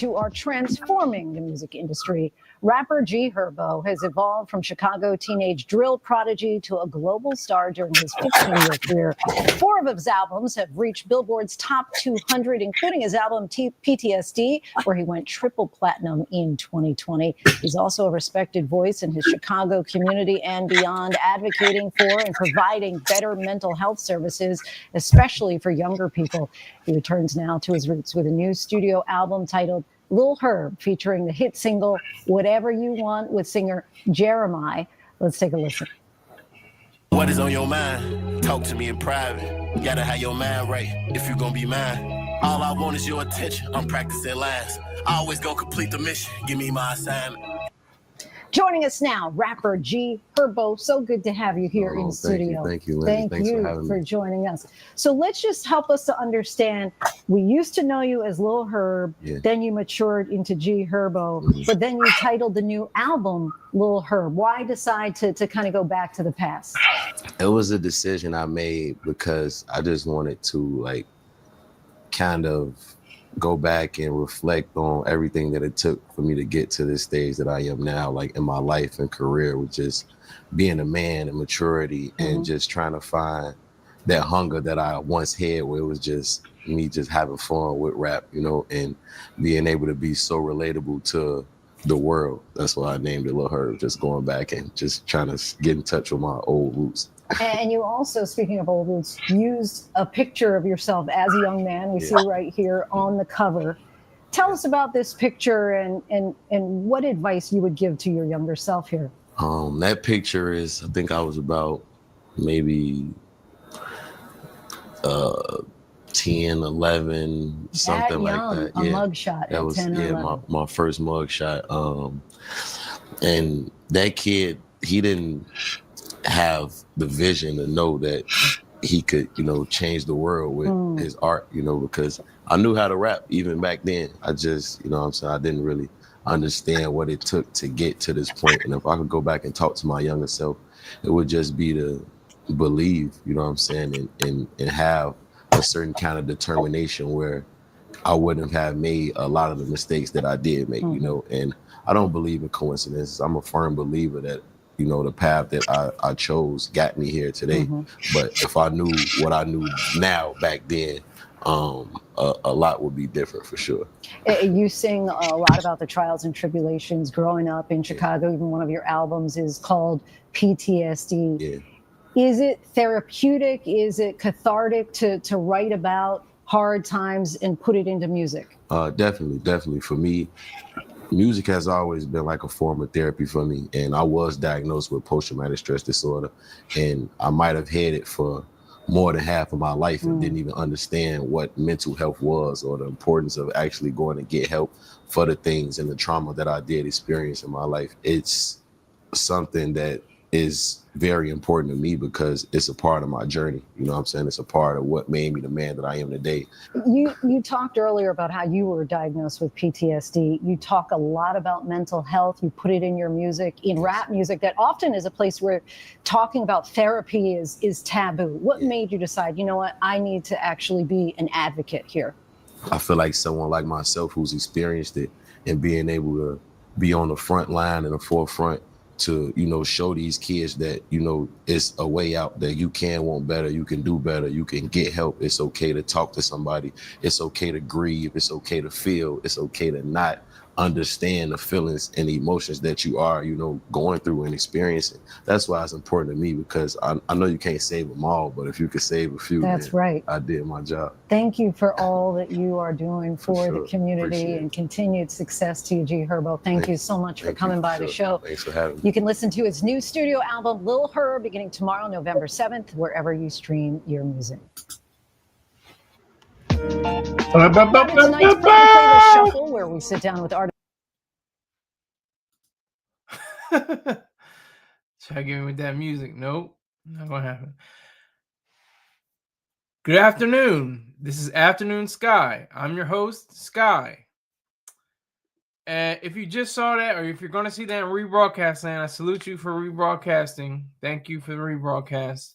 who are transforming the music industry. Rapper Herbo has evolved from Chicago teenage drill prodigy to a global star during his 15-year career. 4 of his albums have reached Billboard's top 200, including his album PTSD, where he went triple platinum in 2020. He's also a respected voice in his Chicago community and beyond, advocating for and providing better mental health services, especially for younger people. He returns now to his roots with a new studio album titled Lil Herb, featuring the hit single Whatever You Want with singer Jeremih. Let's take a listen. What is on your mind? Talk to me in private. You gotta have your mind right if you're gonna be mine. All I want is your attention. I'm practicing lines. I always go complete the mission. Give me my assignment. Joining us now, rapper Herbo. So good to have you here in the studio. Thank you, Lindsay. Thank you for joining us. So let's just help us to understand. We used to know you as Lil Herb, then you matured into Herbo, but then you titled the new album Lil Herb. Why decide to kind of go back to the past? It was a decision I made because I just wanted to kind of go back and reflect on everything that it took for me to get to this stage that I am now, in my life and career, with just being a man and maturity and just trying to find that hunger that I once had, where it was just me just having fun with rap, and being able to be so relatable to the world. That's why I named it Lil Herb, just going back and just trying to get in touch with my old roots. And you also, speaking of old roots, used a picture of yourself as a young man. We see right here on the cover. Tell us about this picture and what advice you would give to your younger self here. That picture is, I think I was about maybe 10, 11, something like that. A mugshot that was 10 or 11. my first mugshot. And that kid, he didn't have the vision to know that he could, change the world with his art, because I knew how to rap even back then. I just, I didn't really understand what it took to get to this point. And if I could go back and talk to my younger self, it would just be to believe, and have a certain kind of determination where I wouldn't have made a lot of the mistakes that I did make, and I don't believe in coincidences. I'm a firm believer that the path that I chose got me here today. But if I knew what I knew now back then, a lot would be different for sure. You sing a lot about the trials and tribulations growing up in Chicago. Even one of your albums is called PTSD. Is it therapeutic? Is it cathartic to write about hard times and put it into music? Definitely. For me, music has always been like a form of therapy for me. And I was diagnosed with post-traumatic stress disorder. And I might have had it for more than half of my life and didn't even understand what mental health was or the importance of actually going to get help for the things and the trauma that I did experience in my life. It's something that is very important to me because it's a part of my journey. It's a part of what made me the man that I am today. You talked earlier about how you were diagnosed with PTSD. You talk a lot about mental health. You put it in your music, in rap music, that often is a place where talking about therapy is taboo. What made you decide, I need to actually be an advocate here? I feel like someone like myself who's experienced it and being able to be on the front line and the forefront to, show these kids that, it's a way out, that you can want better, you can do better, you can get help. It's okay to talk to somebody. It's okay to grieve. It's okay to feel. It's okay to not understand the feelings and the emotions that you are, going through and experiencing. That's why it's important to me, because I know you can't save them all, but if you could save a few, that's right. I did my job. Thank you for all that you are doing for the community and continued success to you, Herbo. Thank you so much for coming by the show. Thanks for having me. You can listen to his new studio album, Lil Herb, beginning tomorrow, November 7th, wherever you stream your music. Tonight's Playlist Shuffle, where we sit down with artists. Try to get me with that music. Nope, not gonna happen. Good afternoon. This is Afternoon Sky. I'm your host, Sky. And if you just saw that, or if you're going to see that in rebroadcast land, I salute you for rebroadcasting. Thank you for the rebroadcast.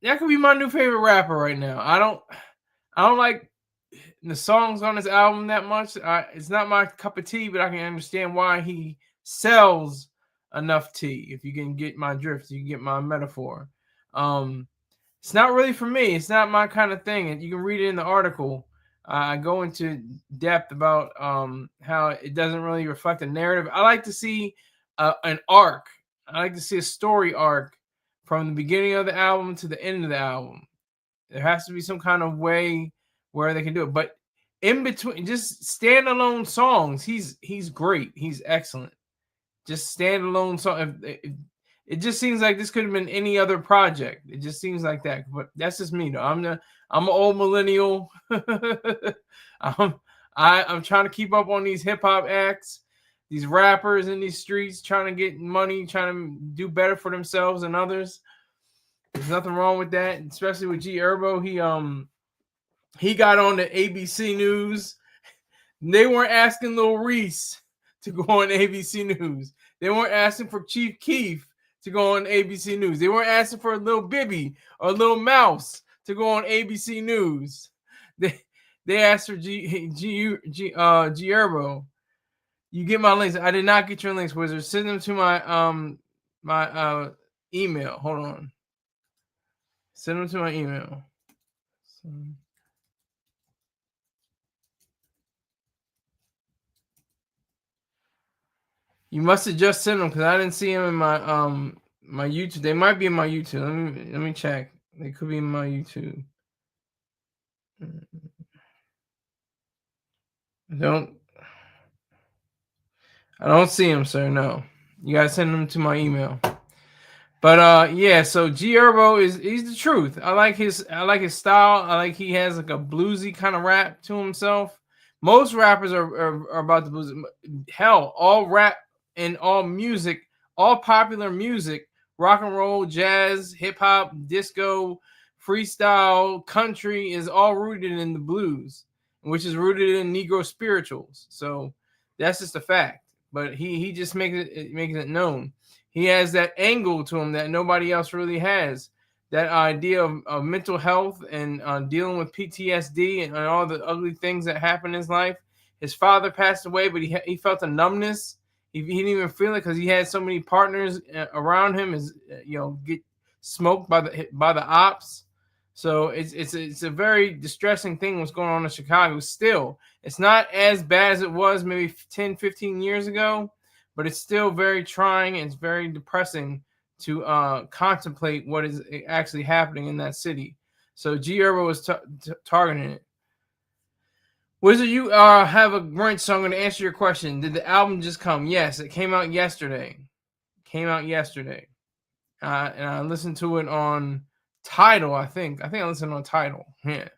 That could be my new favorite rapper right now. I don't like the songs on this album that much. It's not my cup of tea, but I can understand why he sells enough tea. If you can get my drift, you can get my metaphor. It's not really for me. It's not my kind of thing. And you can read it in the article. I go into depth about how it doesn't really reflect a narrative. I like to see an arc. I like to see a story arc from the beginning of the album to the end of the album. There has to be some kind of way where they can do it. But in between, just standalone songs, he's great. He's excellent. Just standalone song. It just seems like this could have been any other project. It just seems like that. But that's just me, though. I'm an old millennial. I'm trying to keep up on these hip hop acts, these rappers in these streets, trying to get money, trying to do better for themselves and others. There's nothing wrong with that, especially with G Herbo. He got on the ABC News. They weren't asking Lil Reese to go on ABC News. They weren't asking for Chief Keef to go on ABC News. They weren't asking for a Lil Bibby or Lil Mouse to go on ABC News. They asked for G Herbo. You get my links. I did not get your links, Wizard. Send them to my email. Hold on. Send them to my email. You must have just sent them because I didn't see them in my my YouTube. They might be in my YouTube. Let me check. They could be in my YouTube. I don't see them, sir. No, you gotta send them to my email. But yeah, so G Herbo he's the truth. I like his style. I like he has like a bluesy kind of rap to himself. Most rappers are about the blues. Hell, all rap and all music, all popular music, rock and roll, jazz, hip hop, disco, freestyle, country is all rooted in the blues, which is rooted in Negro spirituals. So that's just a fact. But he just makes it known. He has that angle to him that nobody else really has. That idea of mental health and dealing with PTSD and all the ugly things that happen in his life. His father passed away, but he felt a numbness. He didn't even feel it because he had so many partners around him. Get smoked by the ops. So it's a very distressing thing what's going on in Chicago. Still, it's not as bad as it was maybe 10, 15 years ago. But it's still very trying and it's very depressing to contemplate what is actually happening in that city. So G Herbo was targeting it. Wizard, you have a ranch, so I'm going to answer your question. Did the album just come? Yes, it came out yesterday. And I listened to it on Tidal, I think. I listened on Tidal. Yeah.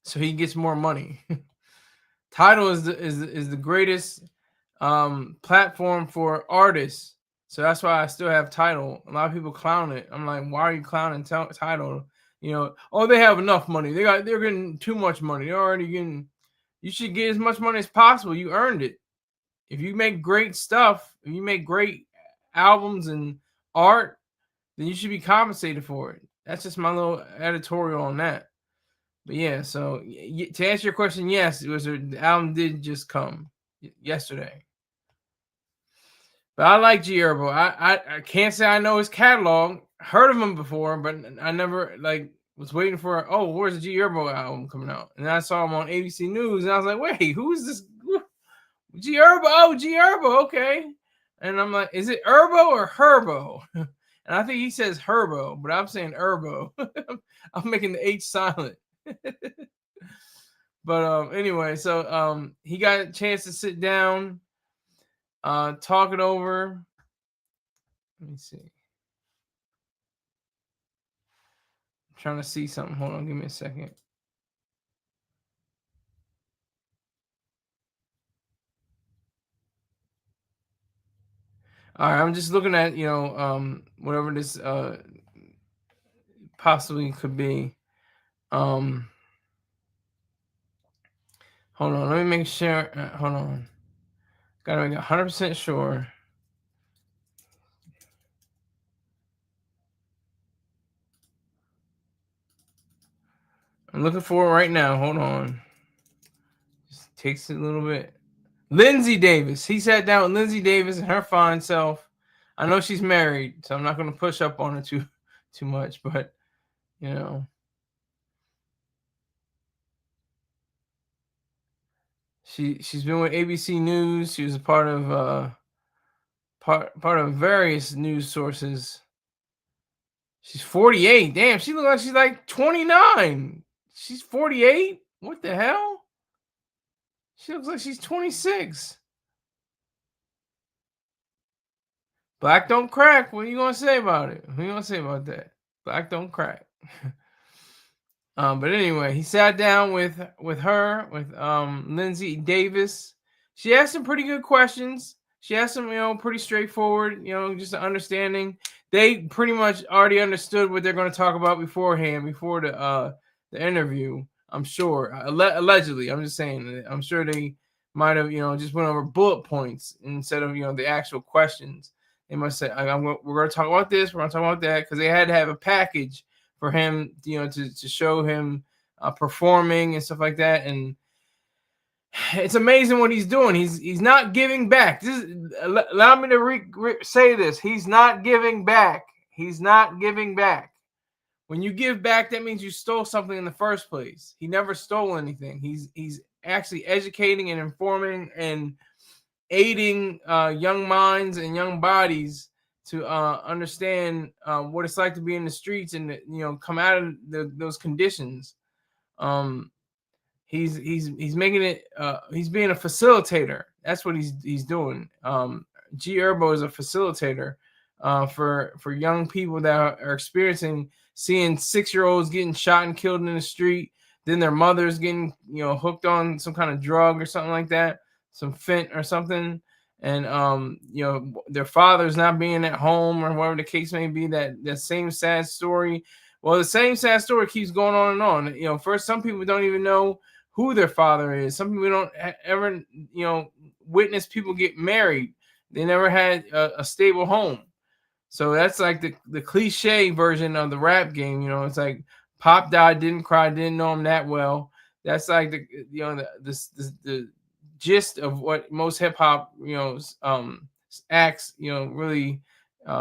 So he gets more money. Tidal is the greatest platform for artists, so that's why I still have Tidal. A lot of people clown it. I'm like, why are you clowning Tidal? They have enough money. They're getting too much money. They're already getting. You should get as much money as possible. You earned it. If you make great stuff, if you make great albums and art, then you should be compensated for it. That's just my little editorial on that. But yeah, so to answer your question, yes, the album did just come yesterday. But I like G Herbo. I can't say I know his catalog. Heard of him before, but I never was waiting for where's the G Herbo album coming out? And I saw him on ABC News, and I was like, wait, who is this? G Herbo? Oh, G Herbo, okay. And I'm like, is it Herbo or Herbo? And I think he says Herbo, but I'm saying Herbo. I'm making the H silent. But anyway, so he got a chance to sit down, talk it over. Let me see. I'm trying to see something. Hold on, give me a second. All right, I'm just looking at whatever this possibly could be. Hold on, let me make sure. Hold on, gotta make 100% sure. I'm looking for it right now. Hold on. Just takes it a little bit. Lindsay Davis. He sat down with Lindsay Davis and her fine self. I know she's married, so I'm not going to push up on her too much, but you know. She's been with ABC News. She was a part of part of various news sources. She's 48. Damn, she looks like she's like 29. She's 48. What the hell? She looks like she's 26. Black don't crack. What are you gonna say about it? What are you gonna say about that? Black don't crack. But anyway, he sat down with Lindsay Davis. She asked some pretty good questions. She asked some, pretty straightforward, just an understanding. They pretty much already understood what they're going to talk about before the interview. I'm sure, allegedly. I'm just saying. I'm sure they might have, just went over bullet points instead of, the actual questions. They must say, we're going to talk about this. We're going to talk about that, because they had to have a package for him, to show him performing and stuff like that. And it's amazing what he's doing. He's not giving back. Allow me to say this. He's not giving back. He's not giving back. When you give back, that means you stole something in the first place. He never stole anything. He's actually educating and informing and aiding young minds and young bodies to understand what it's like to be in the streets and come out of those conditions. He's making it. He's being a facilitator. That's what he's doing. Herbo is a facilitator for young people that are experiencing seeing 6-year-olds getting shot and killed in the street, then their mothers getting hooked on some kind of drug or something like that, some fent or something. And their fathers not being at home or whatever the case may be, that same sad story. Well, the same sad story keeps going on and on. First, some people don't even know who their father is. Some people don't ever witness people get married. They never had a stable home. So that's like the cliche version of the rap game. It's like Pop died, didn't cry, didn't know him that well. That's like the gist of what most hip hop, acts, really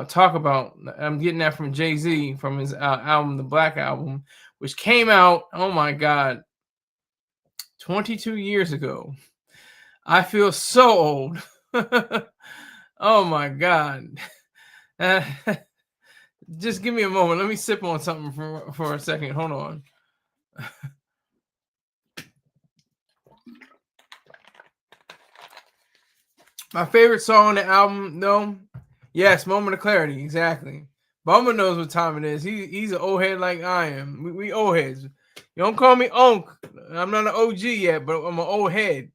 talk about. I'm getting that from Jay-Z from his album, the Black Album, which came out, oh my God, 22 years ago. I feel so old. Oh my God. Just give me a moment. Let me sip on something for a second. Hold on. My favorite song on the album, though, yes, Moment of Clarity, exactly. Bummer knows what time it is. He's an old head like I am. We old heads. You don't call me Onk. I'm not an OG yet, but I'm an old head.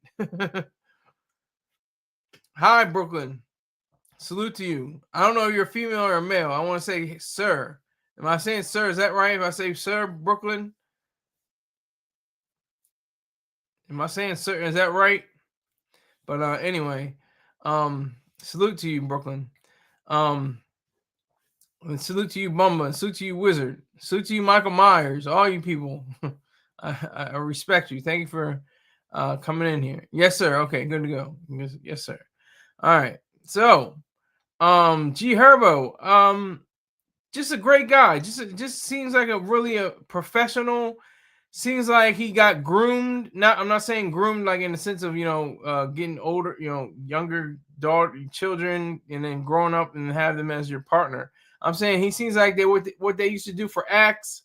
Hi, Brooklyn. Salute to you. I don't know if you're a female or a male. I want to say sir. Am I saying sir? Is that right? If I say sir, Brooklyn? Am I saying sir? Is that right? But anyway, salute to you, Brooklyn. And salute to you, Bumba. And salute to you, Wizard. Salute to you, Michael Myers. All you people. I respect you. Thank you for coming in here. Yes, sir. Okay, good to go. Yes, sir. All right. So, G Herbo, just a great guy. Just seems like a professional. Seems like he got groomed. I'm not saying groomed like in the sense of getting older, younger children, and then growing up and have them as your partner. I'm saying he seems like what they used to do for acts.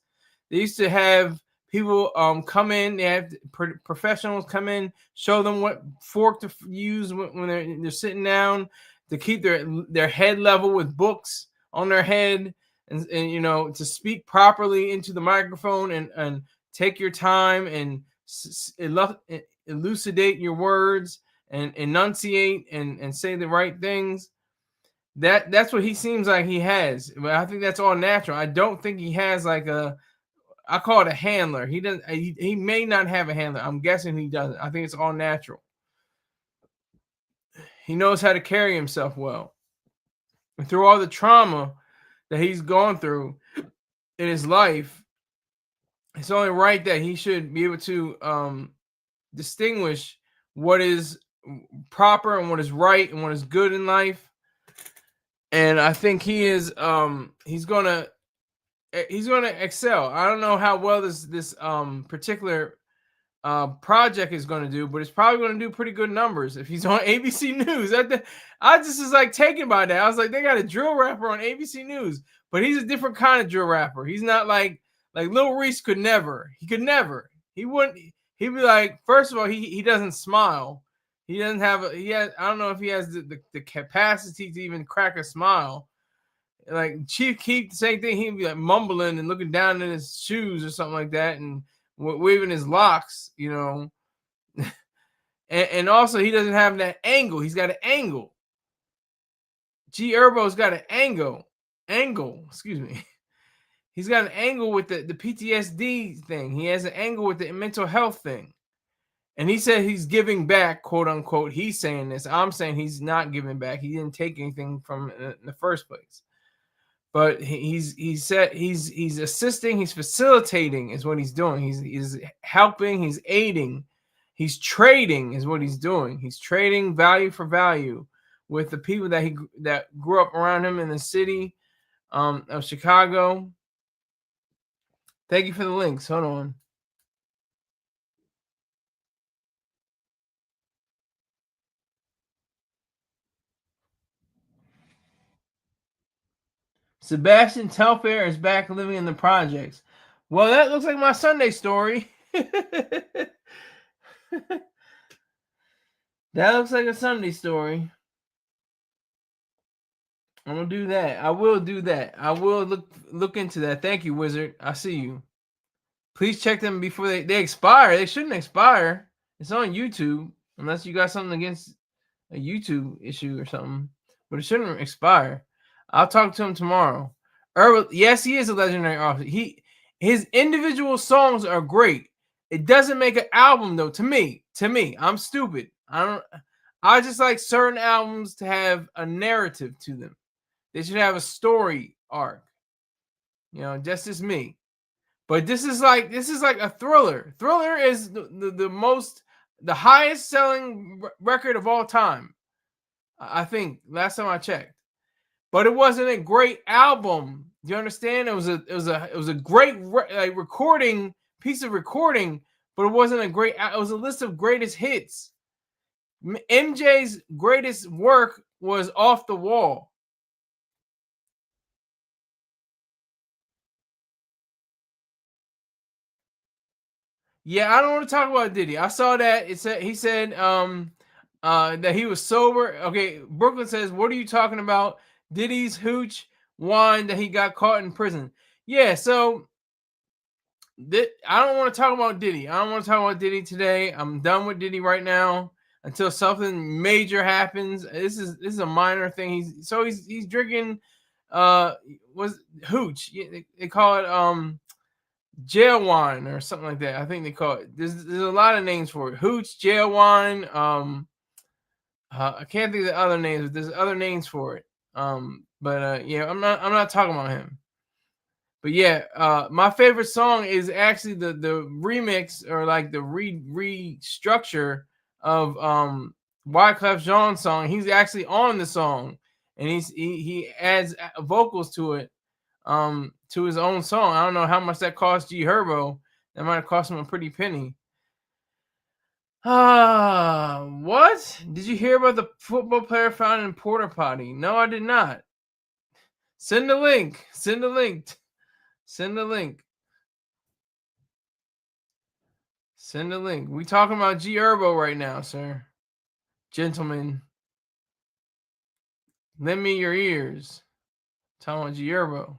They used to have people come in. They have professionals come in, show them what fork to use when they're sitting down, to keep their head level with books on their head, and to speak properly into the microphone and take your time and elucidate your words and enunciate and say the right things. That's what he seems like he has. But I think that's all natural. I don't think he has I call it a handler. He doesn't. He may not have a handler. I'm guessing he doesn't. I think it's all natural. He knows how to carry himself well. And through all the trauma that he's gone through in his life, it's only right that he should be able to distinguish what is proper and what is right and what is good in life. And I think he is he's gonna excel. I don't know how well this particular project is going to do, but it's probably going to do pretty good numbers if he's on ABC News. I just was like taken by that. I was like, they got a drill rapper on ABC News, but he's a different kind of drill rapper. He's not like Lil Reese could never. He could never. He wouldn't. He'd be like, first of all, he doesn't smile. He doesn't have I don't know if he has the capacity to even crack a smile. Like Chief Keef, the same thing. He'd be like mumbling and looking down in his shoes or something like that, and waving his locks, you know. and also he doesn't have that angle. He's got an angle. G Herbo's got an angle. Excuse me. He's got an angle with the PTSD thing. He has an angle with the mental health thing. And he said he's giving back, quote unquote. He's saying this. I'm saying he's not giving back. He didn't take anything from it in the first place. But he said he's assisting, he's facilitating is what he's doing. He's helping, he's aiding, he's trading is what he's doing. He's trading value for value with the people that grew up around him in the city of Chicago. Thank you for the links. Hold on. Sebastian Telfair is back living in the projects. Well, that looks like my Sunday story. That looks like a Sunday story. I'm gonna do that. I will do that. I will look into that. Thank you, Wizard. I see you. Please check them before they expire. They shouldn't expire. It's on YouTube, unless you got something against a YouTube issue or something. But it shouldn't expire. I'll talk to him tomorrow. Herbo, yes, he is a legendary artist. His individual songs are great. It doesn't make an album though. To me, I'm stupid. I just like certain albums to have a narrative to them. They should have a story arc. You know, just as me. But this is like a Thriller. Thriller is the highest selling record of all time. I think last time I checked. But it wasn't a great album. Do you understand? It was a great recording piece of recording, but it wasn't a great. It was a list of greatest hits. MJ's greatest work was Off the Wall. Yeah, I don't want to talk about Diddy. I saw that he said that he was sober. Okay, Brooklyn says, "What are you talking about? Diddy's hooch wine that he got caught in prison." Yeah, so I don't want to talk about Diddy. I don't want to talk about Diddy today. I'm done with Diddy right now until something major happens. This is a minor thing. He's drinking was hooch. They call it jail wine or something like that. I think they call it. There's a lot of names for it. Hooch, jail wine. I can't think of the other names, but there's other names for it. Yeah, I'm not talking about him. But yeah, my favorite song is actually the remix or like the restructure of Wyclef Jean's song. He's actually on the song, and he adds vocals to it, to his own song. I don't know how much that cost G Herbo. That might have cost him a pretty penny. What? Did you hear about the football player found in porta potty? No, I did not. Send the link. Send the link. Send the link. Send the link. We talking about G Herbo right now, sir. Gentlemen. Lend me your ears. Talking about G Herbo.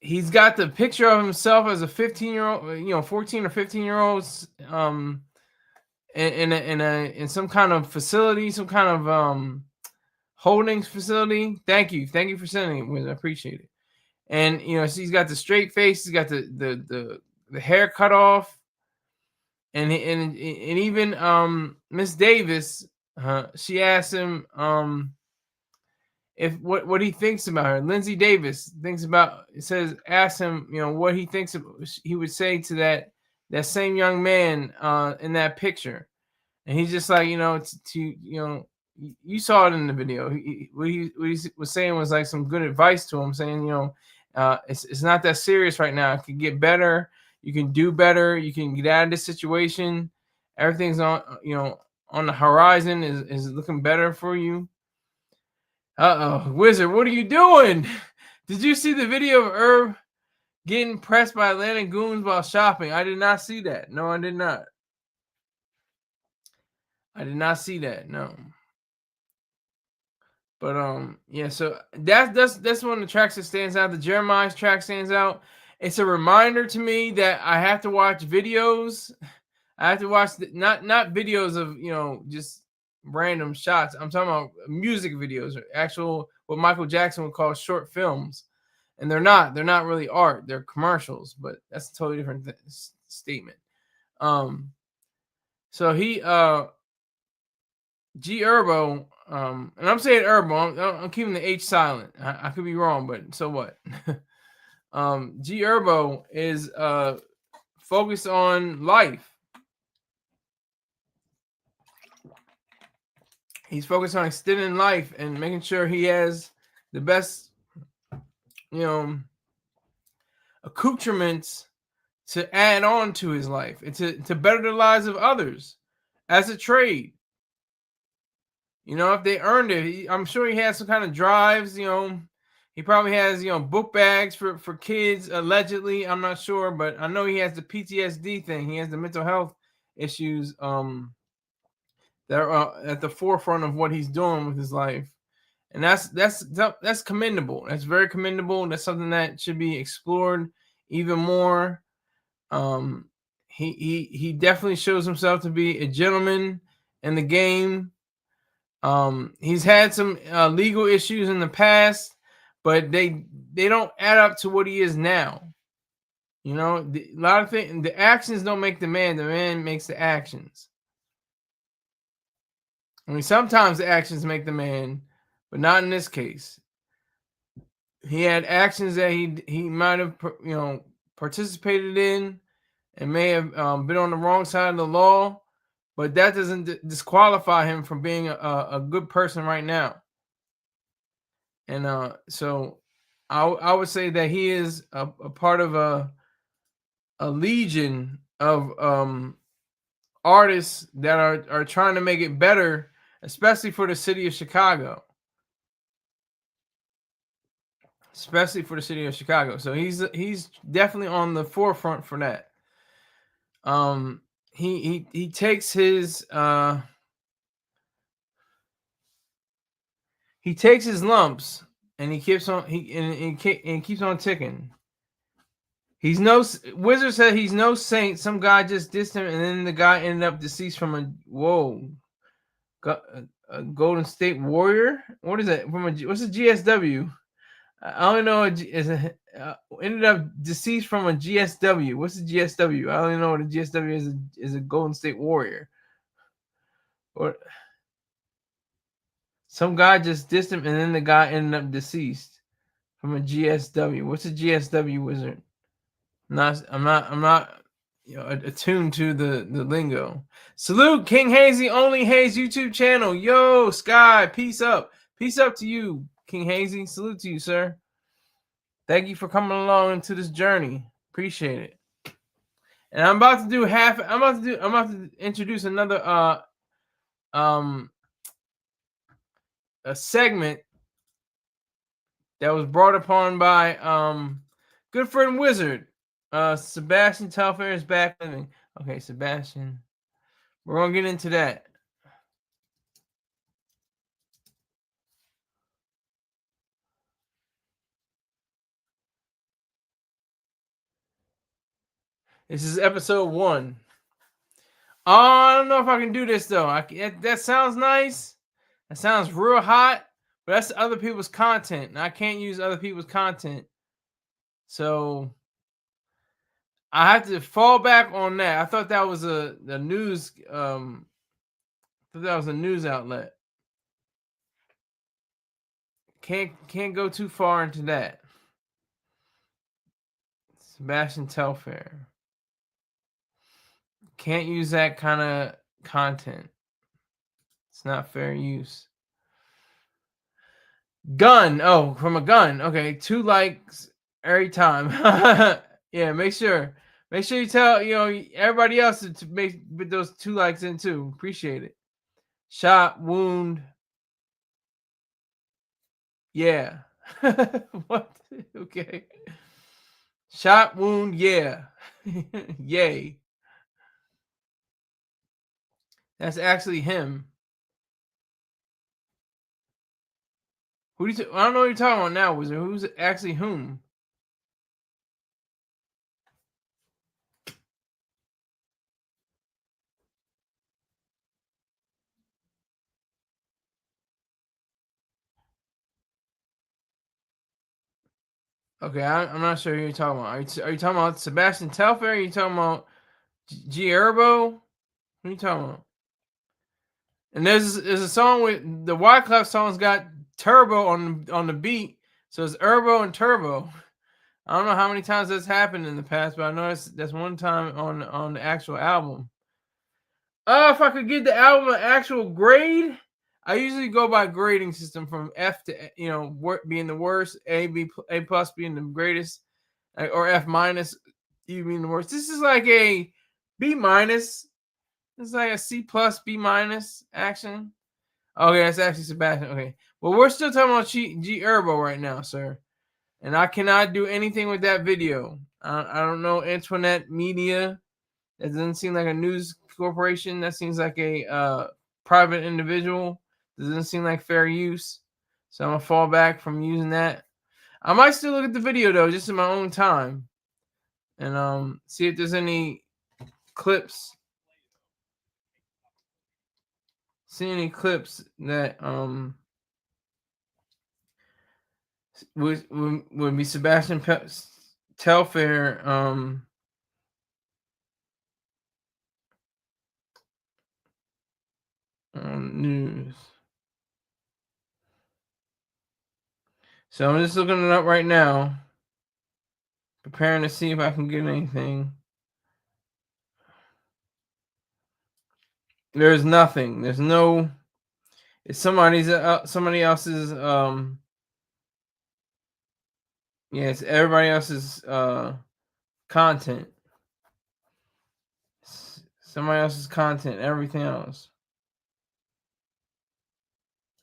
He's got the picture of himself as a 15-year-old, 14 or 15-year-olds, in some kind of facility, some kind of holdings facility. Thank you for sending it, Wiz. I appreciate it. And so he's got the straight face, he's got the hair cut off, and even Miss Davis, she asked him if what he thinks about her. Lindsay Davis ask him, what he thinks of, he would say to that same young man in that picture. And he's just like, you saw it in the video. What he was saying was like some good advice to him, saying, it's not that serious right now. It can get better. You can do better. You can get out of this situation. Everything's on the horizon is looking better for you. Wizard, what are you doing? Did you see the video of Herb getting pressed by Atlanta goons while shopping? I did not see that. No, I did not. I did not see that. No. But yeah, so that's one of the tracks that stands out. The Jeremih's track stands out. It's a reminder to me that I have to watch videos. I have to watch not videos of just random shots. I'm talking about music videos, or actual what Michael Jackson would call short films. And they're not really art. They're commercials, but that's a totally different statement. So he G Herbo, and I'm saying Herbo, I'm keeping the H silent. I could be wrong, but so what? G Herbo is focused on life. He's focused on extending life and making sure he has the best, accoutrements to add on to his life and to better the lives of others as a trade. If they earned it, I'm sure he has some kind of drives. He probably has book bags for kids allegedly. I'm not sure, but I know he has the PTSD thing. He has the mental health issues that are at the forefront of what he's doing with his life, and that's commendable. That's very commendable. That's something that should be explored even more. He definitely shows himself to be a gentleman in the game. He's had some legal issues in the past, but they don't add up to what he is now. A lot of things, the actions don't make the man makes the actions. I mean, sometimes the actions make the man, but not in this case. He had actions that he might have participated in and may have been on the wrong side of the law, but that doesn't disqualify him from being a good person right now. And so I would say that he is a part of a legion of artists that are trying to make it better, especially for the city of Chicago. Especially for the city of Chicago. So he's definitely on the forefront for that. He takes his lumps and he keeps on keeps on ticking. Wizard said he's no saint. Some guy just dissed him, and then the guy ended up deceased from a Golden State Warrior. What is that? What's a GSW? I only know ended up deceased from a GSW. What's a GSW? I only know what a GSW is a Golden State Warrior. Or some guy just dissed him, and then the guy ended up deceased from a GSW. What's a GSW, Wizard? I'm not attuned to the lingo. Salute King Hazy, Only Haze YouTube channel. Yo, Sky, peace up to you, King Hazy. Salute to you, sir. Thank you for coming along into this journey. Appreciate it. And I'm about to introduce another a segment that was brought upon by good friend Wizard. Sebastian Telfair is back living. Okay, Sebastian. We're gonna get into that. This is episode 1. Oh, I don't know if I can do this though. That sounds nice. That sounds real hot, but that's other people's content, and I can't use other people's content. So I have to fall back on that. I thought that was a news. I thought that was a news outlet. Can't go too far into that. Sebastian Telfair. Can't use that kind of content. It's not fair use. Gun. Oh, from a gun. Okay, 2 likes every time. Yeah, make sure you tell everybody else to put those 2 likes in too. Appreciate it. Shot, wound. Yeah. What? Okay. Shot, wound. Yeah. Yay. That's actually him. Who do you? I don't know what you're talking about now, Wizard. Who's actually whom? Okay, I'm not sure who you're talking about. Are you talking about Sebastian Telfair? Are you talking about Herbo? Who are you talking about? And there's a song with the Wyclef song's got turbo on the beat, so it's Herbo and Turbo. I don't know how many times that's happened in the past, but I know that's one time on the actual album. If I could give the album an actual grade, I usually go by grading system from F to being the worst, A plus being the greatest, or F minus E being the worst. This is like a B minus. It's like a C plus B minus action. Okay, that's actually Sebastian. Okay, well we're still talking about G Herbo right now, sir, and I cannot do anything with that video. I don't know Antoinette Media. It doesn't seem like a news corporation. That seems like a private individual. Doesn't seem like fair use. So I'm gonna fall back from using that. I might still look at the video though, just in my own time, and see if there's any clips. See any clips that would be Sebastian Telfair on news. So I'm just looking it up right now, preparing to see if I can get anything. There's nothing. There's no. It's somebody else's. Yeah, it's everybody else's content. Somebody else's content. Everything else.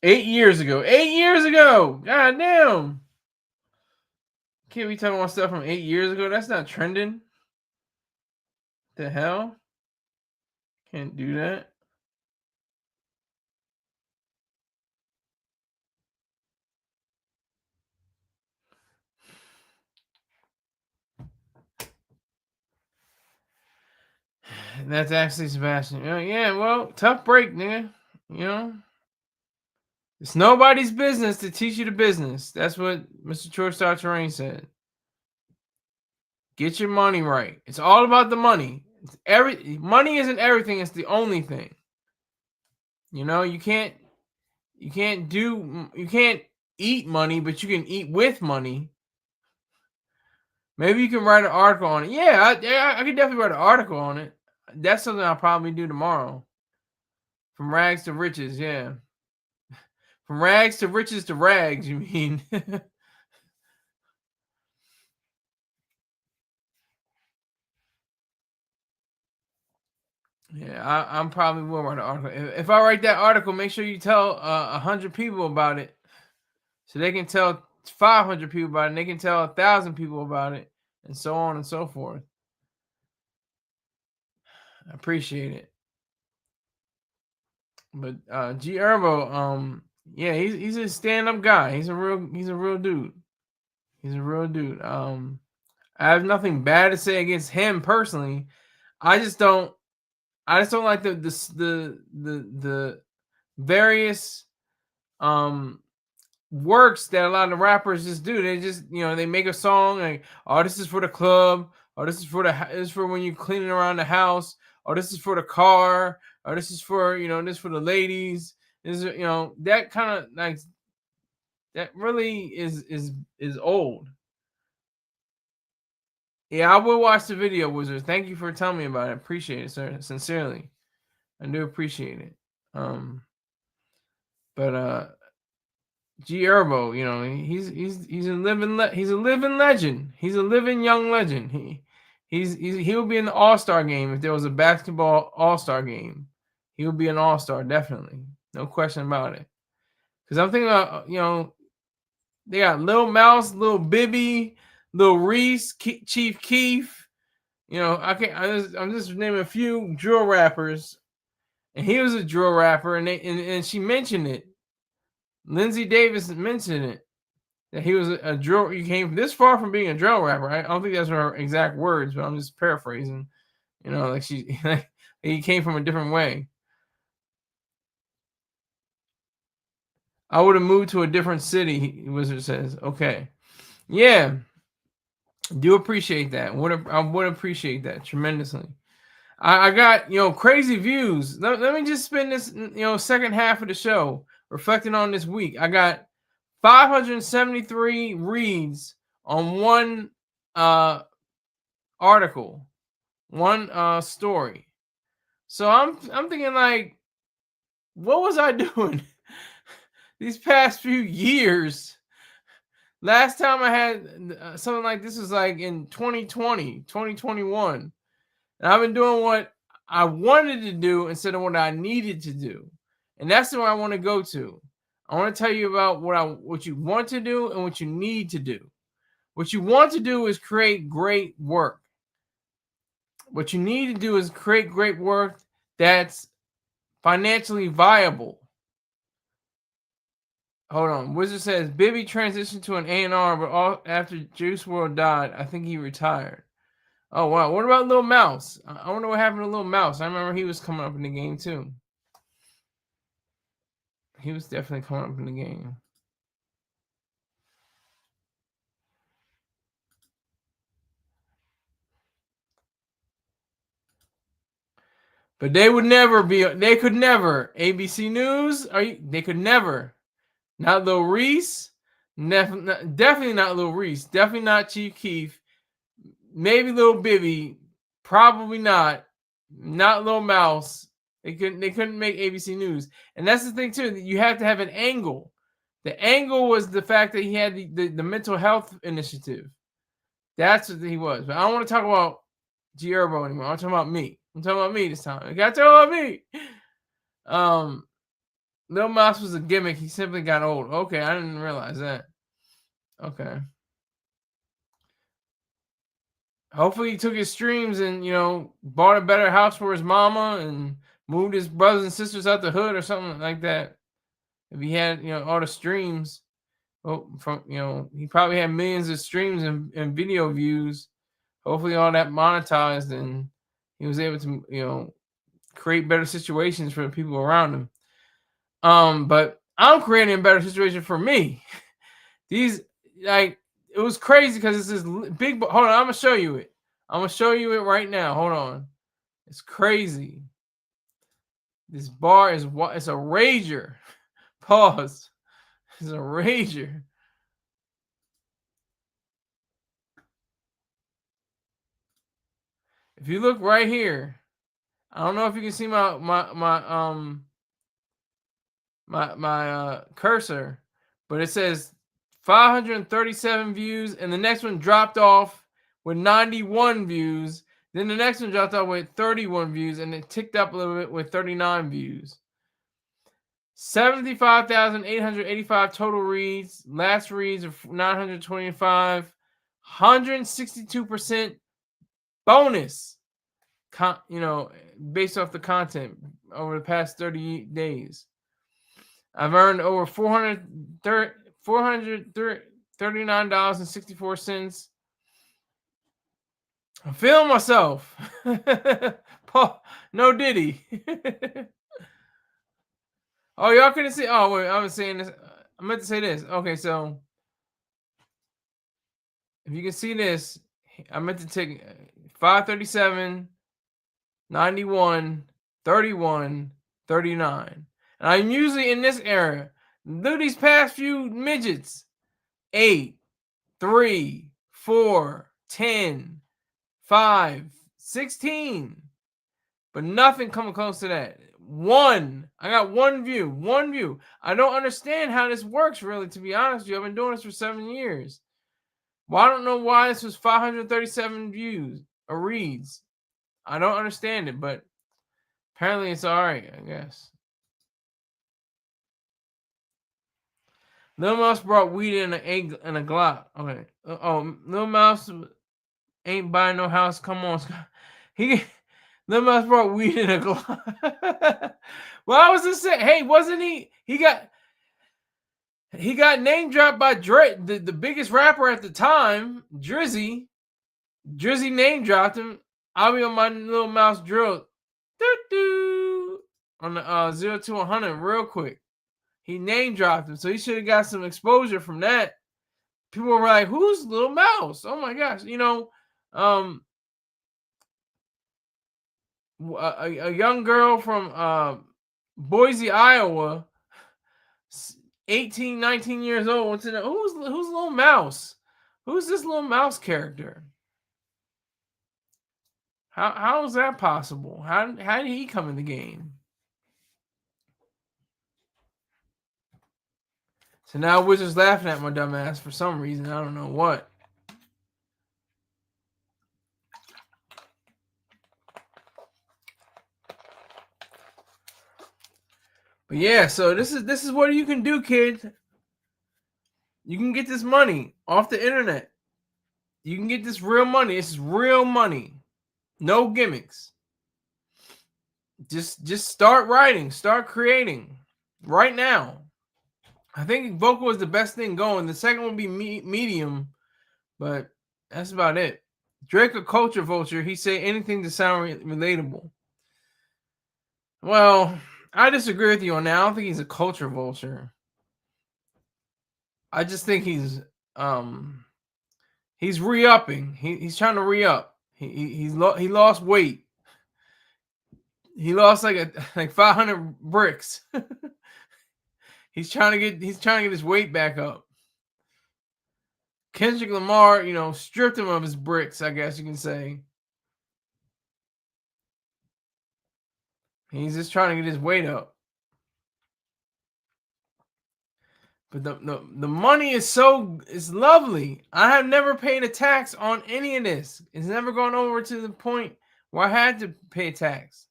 8 years ago. 8 years ago. God damn. Can't be talking about stuff from 8 years ago. That's not trending. The hell? Can't do that. That's actually Sebastian. Yeah, well, tough break, nigga. It's nobody's business to teach you the business. That's what Mr. Shortstar Terrain said. Get your money right. It's all about the money. Money isn't everything. It's the only thing. You can't eat money, but you can eat with money. Maybe you can write an article on it. Yeah, I could definitely write an article on it. That's something I'll probably do tomorrow. From rags to riches, yeah. From rags to riches to rags, you mean? Yeah, I'm probably will write an article. If I write that article, make sure you tell 100 people about it, so they can tell 500 people about it, and they can tell 1,000 people about it, and so on and so forth. I appreciate it. But G Herbo, yeah, he's a stand-up guy. He's a real dude. He's a real dude. I have nothing bad to say against him personally. I just don't like the various works that a lot of rappers just do. They just they make a song like, oh, this is for the club, or this is for when you're cleaning around the house, or this is for the car, or this is for this for the ladies. This is that kind of like That really is old. Yeah, I will watch the video, Wizard. Thank you for telling me about it. Appreciate it, sir. Sincerely. I do appreciate it. But Herbo, you know, he's a living legend. He's a living young legend. He'll be in the All-Star game if there was a basketball All-Star game. He would be an All-Star, definitely. No question about it. Because I'm thinking about, you know, they got Lil Mouse, Lil Bibby, Lil Reese, Chief Keef. You know, I'm just naming a few drill rappers. And he was a drill rapper, and she mentioned it. Lindsay Davis mentioned it, that he was a drill. You came this far from being a drill rapper. I don't think that's her exact words, but I'm just paraphrasing. You know, like he came from a different way. I would have moved to a different city, Wizard says. Okay. Yeah. Do appreciate that. I would appreciate that tremendously. I got, you know, crazy views. Let me just spend this, you know, second half of the show reflecting on this week. I got 573 reads on one article, one story. So I'm thinking, like, what was I doing these past few years? Last time I had something like this was like in 2020, 2021. And I've been doing what I wanted to do instead of what I needed to do. And that's where I want to go to. I want to tell you about what you want to do and what you need to do. What you want to do is create great work. What you need to do is create great work that's financially viable. Hold on. Wizard says Bibby transitioned to an A&R, but after Juice WRLD died, I think he retired. Oh, wow. What about Lil Mouse? I wonder what happened to Lil Mouse. I remember he was coming up in the game, too. He was definitely coming up in the game. But they could never. ABC News, they could never. Not Lil Reese. Definitely not Lil Reese. Definitely not Chief Keef. Maybe Lil Bibby. Probably not. Not Lil Mouse. They couldn't make ABC News. And that's the thing, too. That you have to have an angle. The angle was the fact that he had the mental health initiative. That's what he was. But I don't want to talk about Herbo anymore. I'm talking about me. I'm talking about me this time. I got to talk about me. Lil Mouse was a gimmick. He simply got old. Okay, I didn't realize that. Okay. Hopefully he took his streams and, you know, bought a better house for his mama and moved his brothers and sisters out the hood or something like that. If he had, you know, all the streams, he probably had millions of streams and video views. Hopefully all that monetized and he was able to, you know, create better situations for the people around him. But I'm creating a better situation for me. It was crazy because it's this big. Hold on, I'm gonna show you it. I'm gonna show you it right now. Hold on, it's crazy. This bar it's a rager. Pause. It's a rager. If you look right here, I don't know if you can see my cursor, but it says 537 views, and the next one dropped off with 91 views. Then the next one dropped off with 31 views, and it ticked up a little bit with 39 views. 75,885 total reads. Last reads of 925. 162% bonus. Based off the content over the past 30 days. I've earned over $439.64. I'm feeling myself. Paul, no Diddy. Oh, y'all couldn't see. Oh, wait, I was saying this. I meant to say this. Okay, so if you can see this, I meant to take 537, 91, 31, 39. And I'm usually in this area. Look at these past few midgets. 8, 3, 4, 10, 5, 16. But nothing coming close to that. One. I got one view. One view. I don't understand how this works, really, to be honest with you. I've been doing this for 7 years. Well, I don't know why this was 537 views or reads. I don't understand it, but apparently it's all right, I guess. Lil Mouse brought weed in a Glock. Okay. Oh, Lil Mouse ain't buying no house. Come on, Scott. Lil Mouse brought weed in a Glock. Well, I was just saying, hey, wasn't he? He got name dropped by Drake, the biggest rapper at the time, Drizzy. Drizzy name dropped him. I'll be on my Lil Mouse drill. Doo-doo, on the 0 to 100 real quick. He name dropped him, so he should have got some exposure from that. People were like, "Who's Lil Mouse?" Oh my gosh, you know, a young girl from Boise, Iowa, 18, 19 years old, wants to know who's Lil Mouse? Who's this Lil Mouse character? How is that possible? How did he come in the game? So now Wizard's laughing at my dumb ass for some reason. I don't know what. But yeah, so this is what you can do, kids. You can get this money off the internet. You can get this real money. This is real money. No gimmicks. Just start writing, start creating right now. I think vocal is the best thing going. The second one will be medium, but that's about it. Drake, a culture vulture. He say anything to sound relatable. Well, I disagree with you on that. I don't think he's a culture vulture. I just think he's re-upping. He's trying to re-up. He lost weight. He lost like 500 bricks. He's trying to get his weight back up. Kendrick Lamar, you know, stripped him of his bricks, I guess you can say. He's just trying to get his weight up. But the money is lovely. I have never paid a tax on any of this. It's never gone over to the point where I had to pay a tax.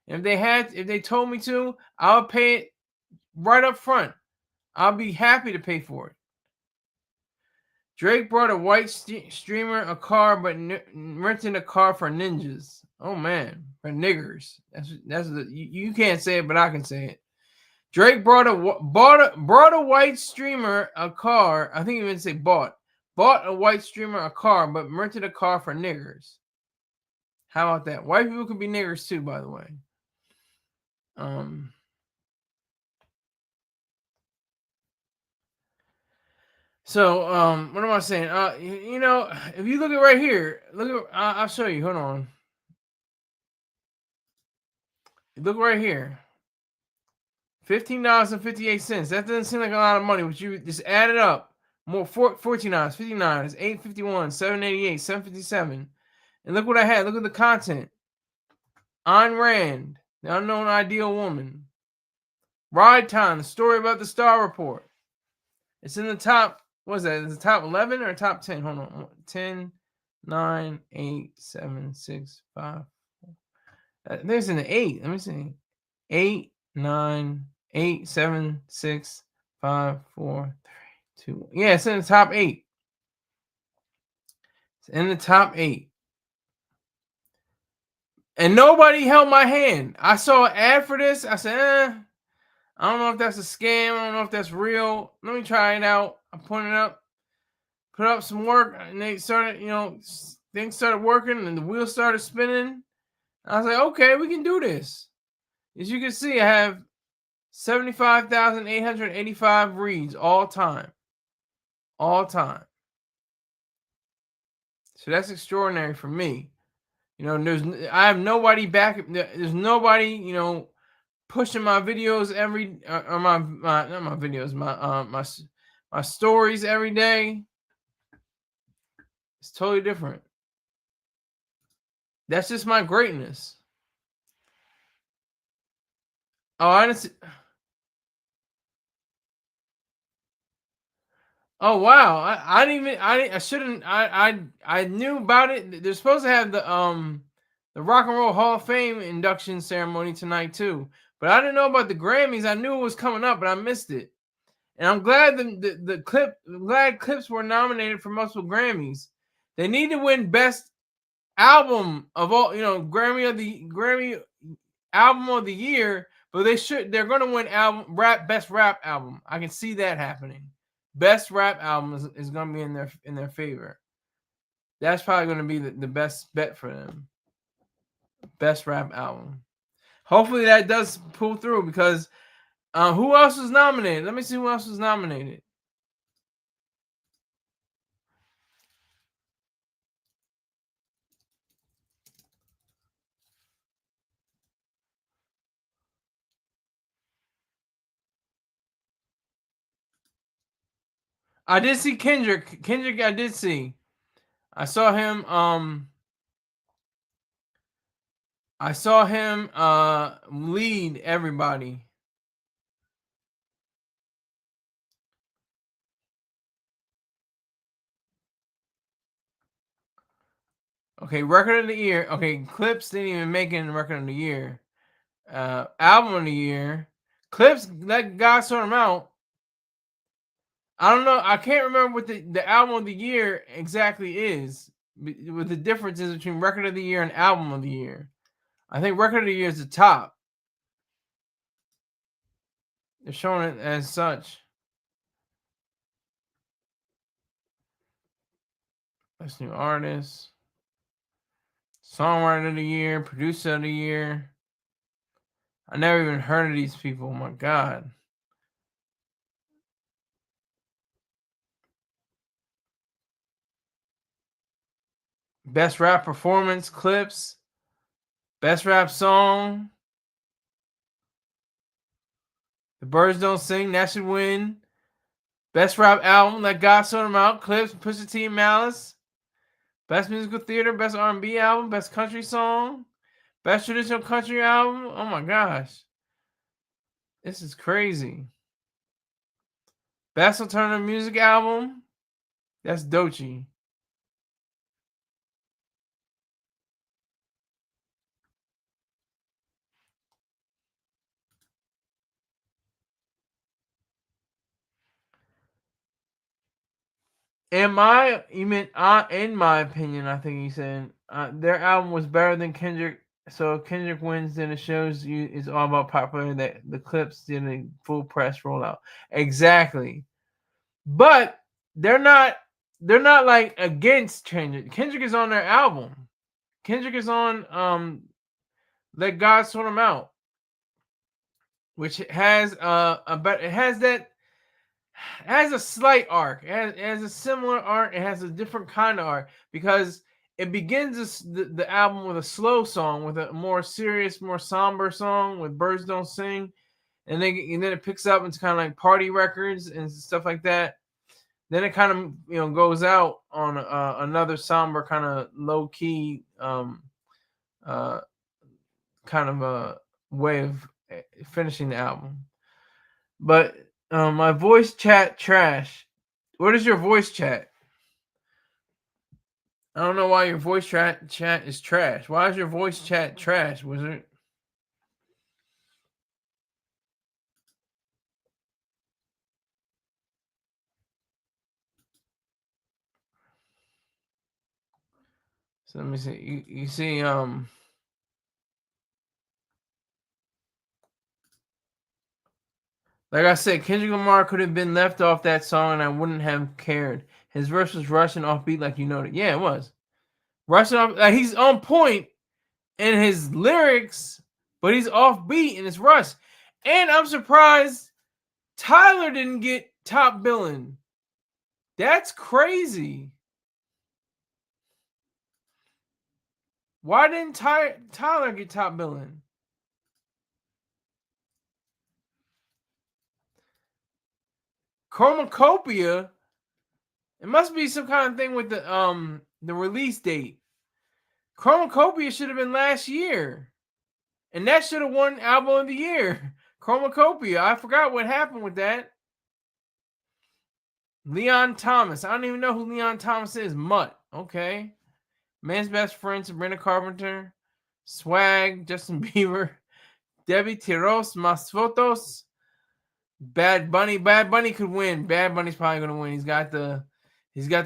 And if they told me to, I'll pay it right up front. I'll be happy to pay for it. Drake brought a white streamer a car, but renting a car for ninjas. Oh man, for niggers. You can't say it, but I can say it. Drake brought a white streamer a car. I think you even say bought a white streamer a car, but rented a car for niggers. How about that? White people can be niggers too, by the way. So, what am I saying? You know, if you look at right here, I'll show you. Hold on. Look right here. $15.58. That doesn't seem like a lot of money, but you just add it up. More $14, $59, $8.51, $7.88, $7.57. And look what I had. Look at the content. Ayn Rand, the unknown ideal woman. Ride Time, the story about the Star Report. It's in the top, what is that? Is it top 11 or top 10? Hold on. 10, 9, 8, 7, 6, 5. There's an 8. Let me see. 8, 9, 8, 7, 6, 5, 4, 3, 2. Yeah, it's in the top 8. It's in the top 8. And nobody held my hand. I saw an ad for this. I said, I don't know if that's a scam. I don't know if that's real. Let me try it out. I put up some work, and they started, things started working, and the wheels started spinning. I was like, okay, we can do this. As you can see, I have 75,885 reads all time. All time. So that's extraordinary for me. I have nobody back. There's nobody, pushing my videos or my not my videos, my stories every day. It's totally different. That's just my greatness. Oh, I didn't see. Oh wow! I didn't even. I shouldn't. I knew about it. They're supposed to have the Rock and Roll Hall of Fame induction ceremony tonight too. But I didn't know about the Grammys. I knew it was coming up, but I missed it. And I'm glad clips were nominated for multiple Grammys. They need to win Best Album of all. Grammy Album of the Year. But they're going to win Best Rap Album. I can see that happening. Best Rap Album is going to be in their favor. That's probably going to be the best bet for them. Best Rap Album. Hopefully that does pull through because who else was nominated? Let me see who else was nominated. I did see Kendrick. Kendrick, I did see. I saw him. I saw him lead everybody. Okay, record of the year. Okay, Clips didn't even make it in the record of the year. Album of the year. Clips, that guy sort him out. I don't know. I can't remember what the album of the year exactly is. With the differences between record of the year and album of the year. I think record of the year is the top. They're showing it as such. Best new artist. Songwriter of the year. Producer of the year. I never even heard of these people. Oh my God. Best rap performance, Clips. Best rap song. The Birds Don't Sing, that should win. Best rap album, Let God Sort 'Em Out, Clips, Pusha T, Malice. Best musical theater, best R&B album, best country song, best traditional country album. Oh my gosh. This is crazy. Best alternative music album, that's Doechii. In my opinion, I think he said their album was better than Kendrick. So if Kendrick wins, then it shows you it's all about popularity. That the Clips did a full press rollout. Exactly, but they're not like against Kendrick. Kendrick is on their album. Kendrick is on Let God Sort 'Em Out, which has it has a slight arc. It has a similar arc. It has a different kind of arc because it begins the album with a slow song, with a more serious, more somber song with Birds Don't Sing, and then it picks up into kind of like party records and stuff like that. Then it kind of goes out on another somber kind of low key kind of a way of finishing the album, but. My voice chat trash. What is your voice chat? I don't know why your voice chat is trash. Why is your voice chat trash, Wizard? So let me see. You see, like I said, Kendrick Lamar could have been left off that song and I wouldn't have cared. His verse was Russian offbeat, like you noted. Yeah, it was. Russian off, like he's on point in his lyrics, but he's offbeat and it's Rush. And I'm surprised Tyler didn't get top billing. That's crazy. Why didn't Tyler get top billing? Chromacopia. It must be some kind of thing with the release date. Chromacopia should have been last year, and that should have won album of the year. Chromacopia. I forgot what happened with that. Leon Thomas. I don't even know who Leon Thomas is. Mutt. Okay. Man's Best Friend, Sabrina Carpenter. Swag, Justin Bieber. Debbie Tiros, Mas Fotos. Bad Bunny. Bad Bunny could win. Bad Bunny's probably gonna win. He's got the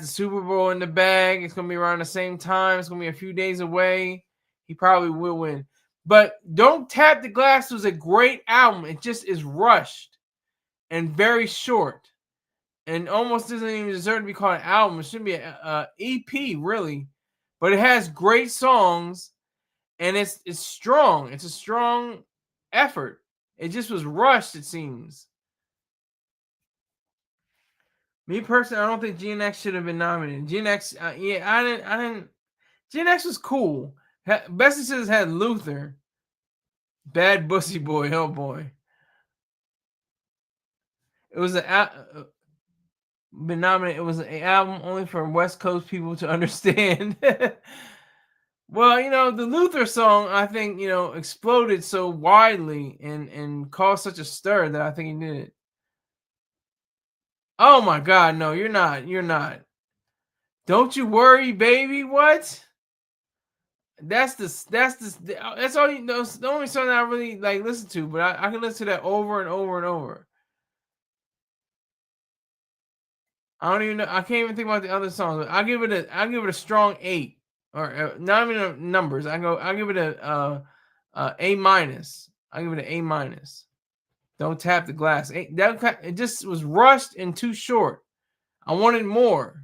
Super Bowl in the bag. It's gonna be around the same time. It's gonna be a few days away. He probably will win. But Don't Tap the Glass was a great album. It just is rushed and very short, and almost doesn't even deserve to be called an album. It should be an EP, really. But it has great songs, and it's strong. It's a strong effort. It just was rushed, it seems. Me personally, I don't think GNX should have been nominated. GNX, yeah, I didn't. GNX was cool. Bessie Says had Luther. Bad Bussy Boy, oh boy. It was been nominated. It was an album only for West Coast people to understand. Well, the Luther song, I think, exploded so widely and caused such a stir that I think he did it. Oh my God, no, you're not. Don't You Worry, Baby. What? That's all you know. It's the only song that I really like listen to, but I can listen to that over and over and over. I don't even know. I can't even think about the other songs. I'll give it a strong 8, or not even numbers. I'll give it a A minus. I'll give it an A minus. Don't Tap the Glass. It just was rushed and too short. I wanted more.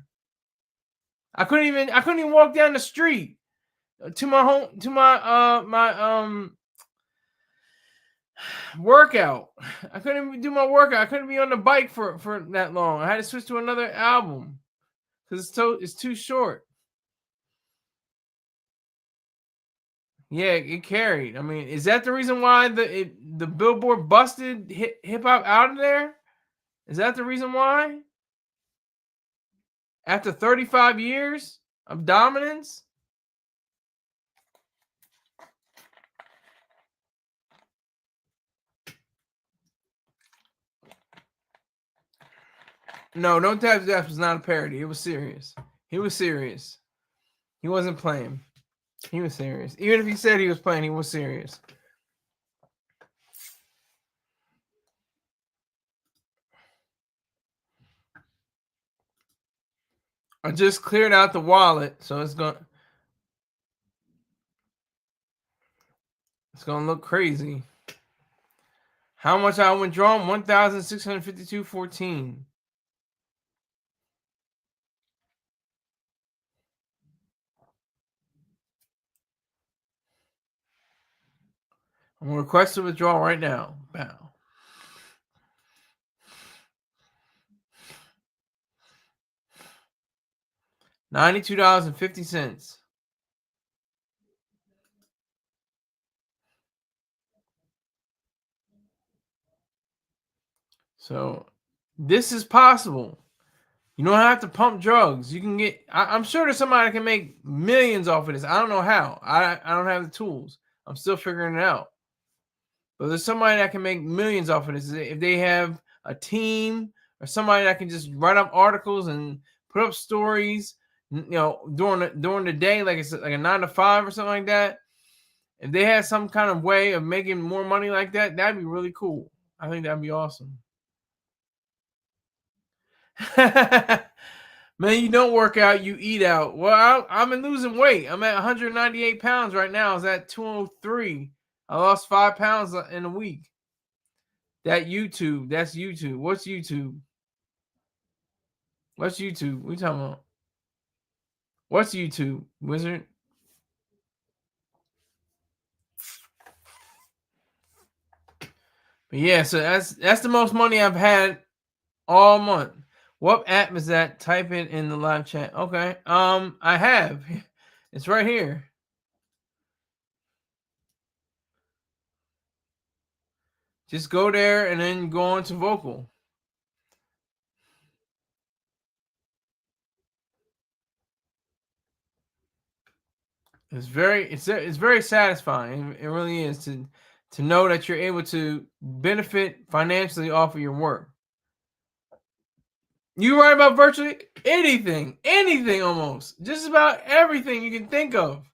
I couldn't even walk down the street to my home, to my workout. I couldn't even do my workout. I couldn't be on the bike for that long. I had to switch to another album because it's too short. Yeah, it carried. I mean, is that the reason why the Billboard busted hip hop out of there? Is that the reason why? After 35 years of dominance? No, Don't Tap Death was not a parody. It was serious. He was serious. He wasn't playing. He was serious. Even if he said he was playing, he was serious. I just cleared out the wallet, so it's gonna look crazy. How much I withdrawn? 1,652.14. I'm gonna request a withdrawal right now. Bow. $92.50. So this is possible. You don't have to pump drugs. You can get. I'm sure there's somebody that can make millions off of this. I don't know how. I don't have the tools. I'm still figuring it out. But there's somebody that can make millions off of this if they have a team or somebody that can just write up articles and put up stories. During the day, like it's like a 9 to 5 or something like that. If they had some kind of way of making more money like that, that'd be really cool. I think that'd be awesome. Man, you don't work out, you eat out. Well, I've been losing weight. I'm at 198 pounds right now. I was at 203. I lost 5 pounds in a week. That's YouTube. What's YouTube? What are you talking about? What's YouTube, wizard? But yeah, so that's the most money I've had all month. What app is that? Type it in the live chat. Okay. I have. It's right here. Just go there and then go on to Vocal. It's very satisfying. It really is to know that you're able to benefit financially off of your work. You write about virtually anything almost, just about everything you can think of.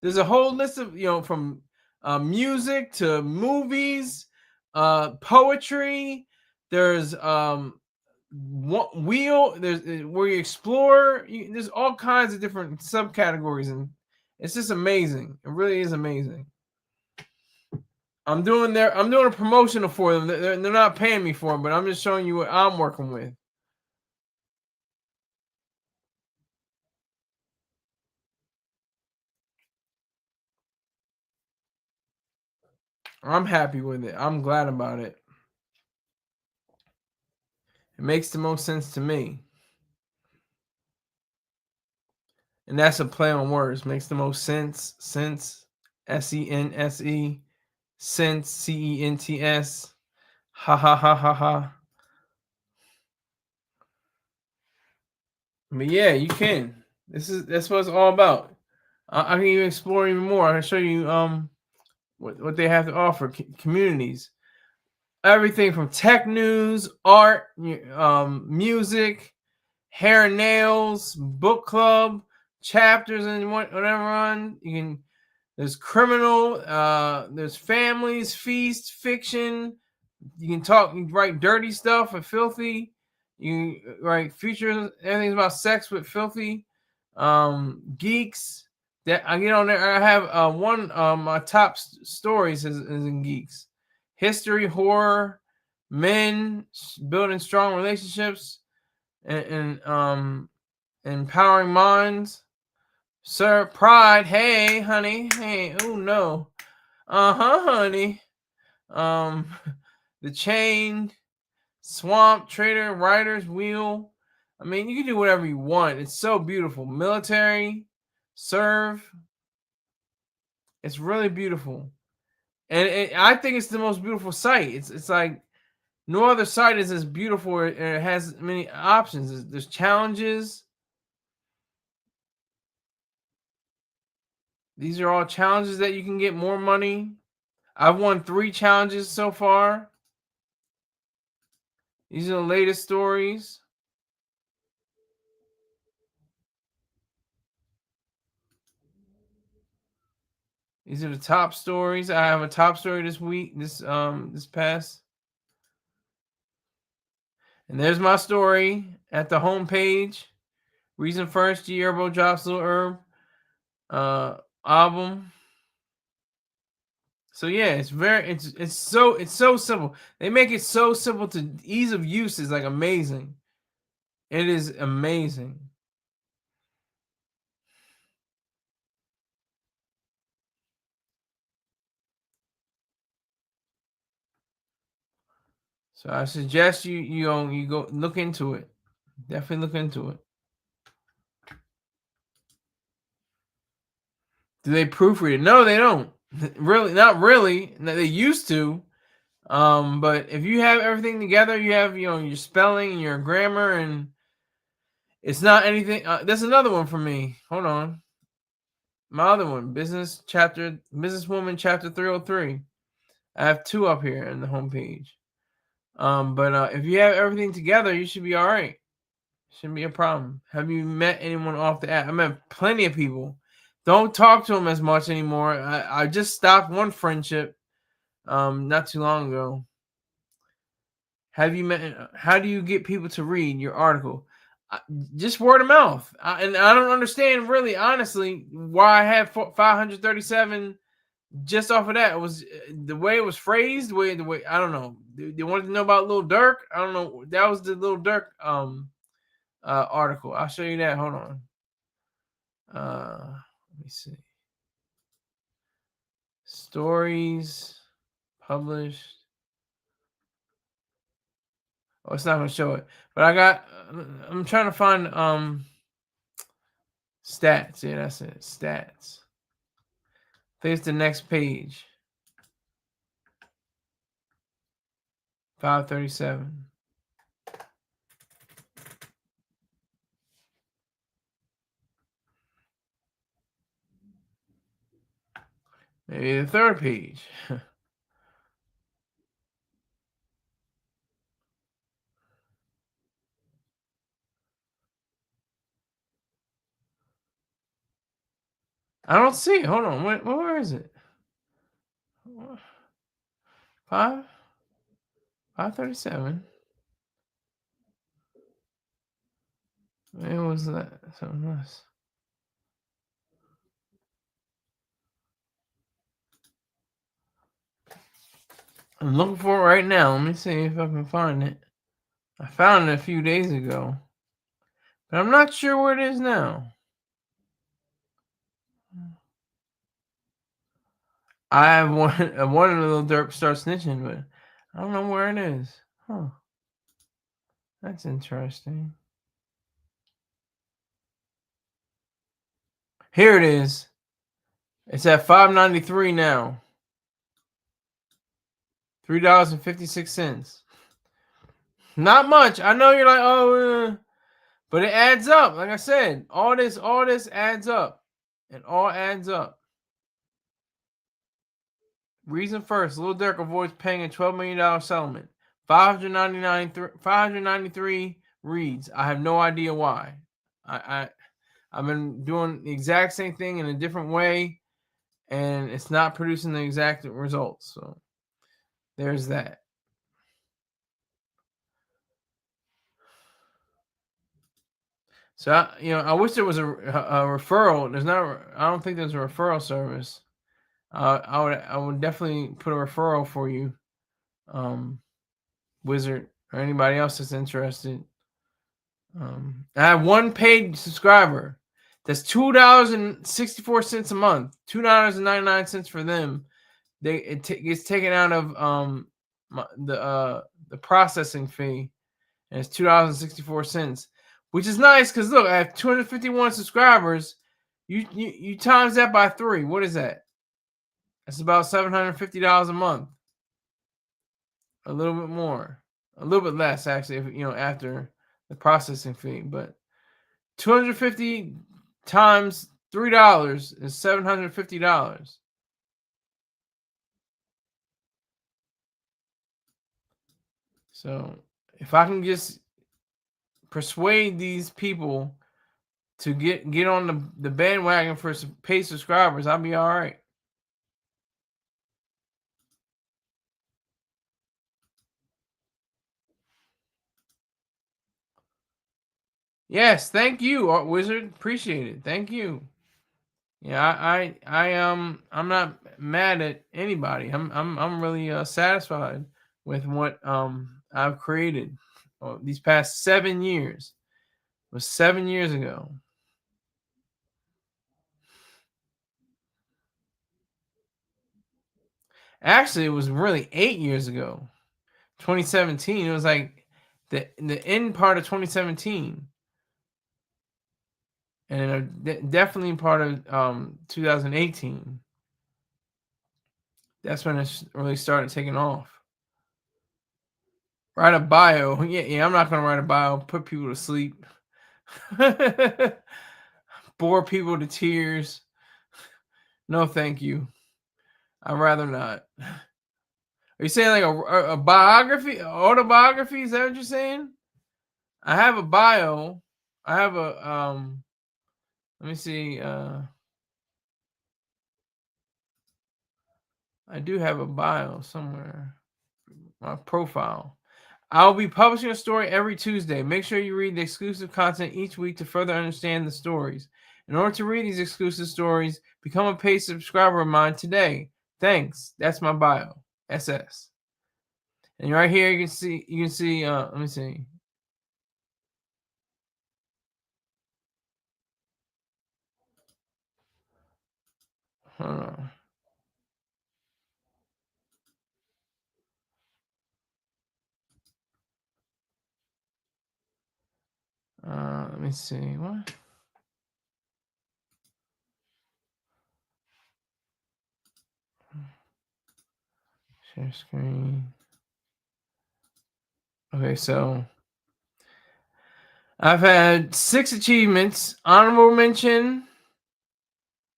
There's a whole list of, from music to movies, poetry. There's there's where you explore. There's all kinds of different subcategories, and it's just amazing. It really is amazing. I'm doing a promotional for them. They're not paying me for it, but I'm just showing you what I'm working with. I'm happy with it. I'm glad about it. It makes the most sense to me. And that's a play on words. Makes the most sense. Sense. SENSE. Sense. CENTS. Ha ha ha ha ha. But yeah, you can. That's what it's all about. I can even explore even more. I can show you what they have to offer. Communities. Everything from tech news, art, music, hair and nails, book club, chapters, and whatever on. You can. There's criminal. There's families, feast, fiction. You can write dirty stuff and filthy. You write future. Everything's about sex with filthy. Geeks. That I get on there. I have one. My top stories is in geeks. History, horror, men, building strong relationships, and empowering minds. Sir, pride. Hey, honey. Hey, oh no. Honey. The Chain, Swamp, Trader, Writer's Wheel. I mean, you can do whatever you want. It's so beautiful. Military, Serve. It's really beautiful. And I think it's the most beautiful site. It's like no other site is as beautiful, and it has many options. There's challenges. These are all challenges that you can get more money. I've won 3 challenges so far. These are the latest stories. These are the top stories. I have a top story this week, this past. And there's my story at the homepage. Reason first, Herbo drops Little Herb album. So yeah, it's so simple. They make it so simple to ease of use is like amazing. It is amazing. So I suggest you go look into it. Definitely look into it. Do they proofread it? No, they don't. Really, not really. They used to. But if you have everything together, you have your spelling and your grammar, and it's not anything. There's another one for me. Hold on. My other one, businesswoman chapter 303. I have 2 up here in the homepage. But if you have everything together, you should be all right. Shouldn't be a problem. Have you met anyone off the app? I met plenty of people. Don't talk to them as much anymore. I just stopped one friendship not too long ago. Have you met? How do you get people to read your article? Just word of mouth. And I don't understand, really, honestly, why I had 537 just off of that. It was the way it was phrased. The way I don't know. They wanted to know about Lil Durk. I don't know. That was the Lil Durk article. I'll show you that. Hold on. Let me see. Stories published. Oh, it's not gonna show it. But I'm trying to find stats. Yeah, that's it. Stats. I think it's the next page. 537. Maybe the third page. I don't see it. Hold on. Where is it? 537. It was that something else. I'm looking for it right now. Let me see if I can find it. I found it a few days ago, but I'm not sure where it is now. I have one of the little derp start snitching, but I don't know where it is. Huh. That's interesting. Here it is. It's at $5.93 now. $3.56. Not much. I know you're like, oh, but it adds up. Like I said, all this adds up. It all adds up. Reason first, Lil Durk avoids paying a $12 million settlement. 593 reads. I have no idea why. I've been doing the exact same thing in a different way, and it's not producing the exact results. So there's that. So I wish there was a referral. There's not. I don't think there's a referral service. I would definitely put a referral for you, Wizard, or anybody else that's interested. I have one paid subscriber. That's $2.64 a month. $2.99 for them. It gets taken out of the processing fee, and it's $2.64, which is nice because look, I have 251 subscribers. You times that by 3. What is that? That's about $750 a month. A little bit more, a little bit less actually. If after the processing fee, but 250 times $3 is $750. So if I can just persuade these people to get on the bandwagon for paid subscribers, I'll be all right. Yes, thank you, Art Wizard. Appreciate it. Thank you. Yeah, I'm not mad at anybody. I'm really satisfied with what I've created these past 7 years. It was 7 years ago. Actually, it was really 8 years ago. 2017. It was like the end part of 2017. And definitely part of 2018. That's when it really started taking off. Write a bio. Yeah, I'm not going to write a bio. Put people to sleep. Bore people to tears. No, thank you. I'd rather not. Are you saying like a biography? Autobiography? Is that what you're saying? I have a bio. I have a let me see. I do have a bio somewhere. My profile. I'll be publishing a story every Tuesday. Make sure you read the exclusive content each week to further understand the stories. In order to read these exclusive stories, become a paid subscriber of mine today. Thanks. That's my bio. SS. And right here you can see let me see. Hold on. Let me see. What? Share screen. Okay, so I've had 6 achievements. Honorable mention,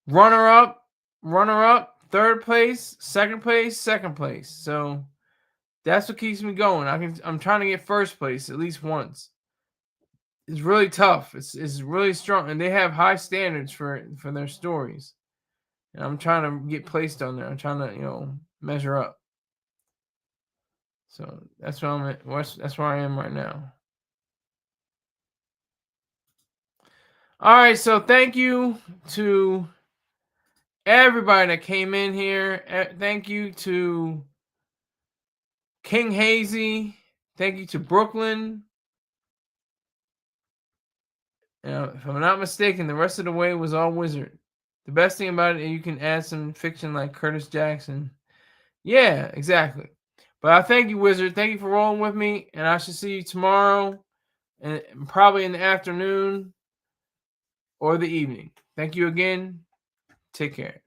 runner up, third place, second place, second place. So that's what keeps me going. I'm trying to get first place at least once. It's really tough. It's really strong, and they have high standards for their stories. And I'm trying to get placed on there. I'm trying to measure up. So that's where I'm at. That's where I am right now. All right, so thank you to everybody that came in here. Thank you to King Hazy. Thank you to Brooklyn. If I'm not mistaken, the rest of the way was all Wizard. The best thing about it, you can add some fiction like Curtis Jackson. Yeah, exactly. But I thank you, Wizard. Thank you for rolling with me, and I shall see you tomorrow, and probably in the afternoon or the evening. Thank you again. Take care.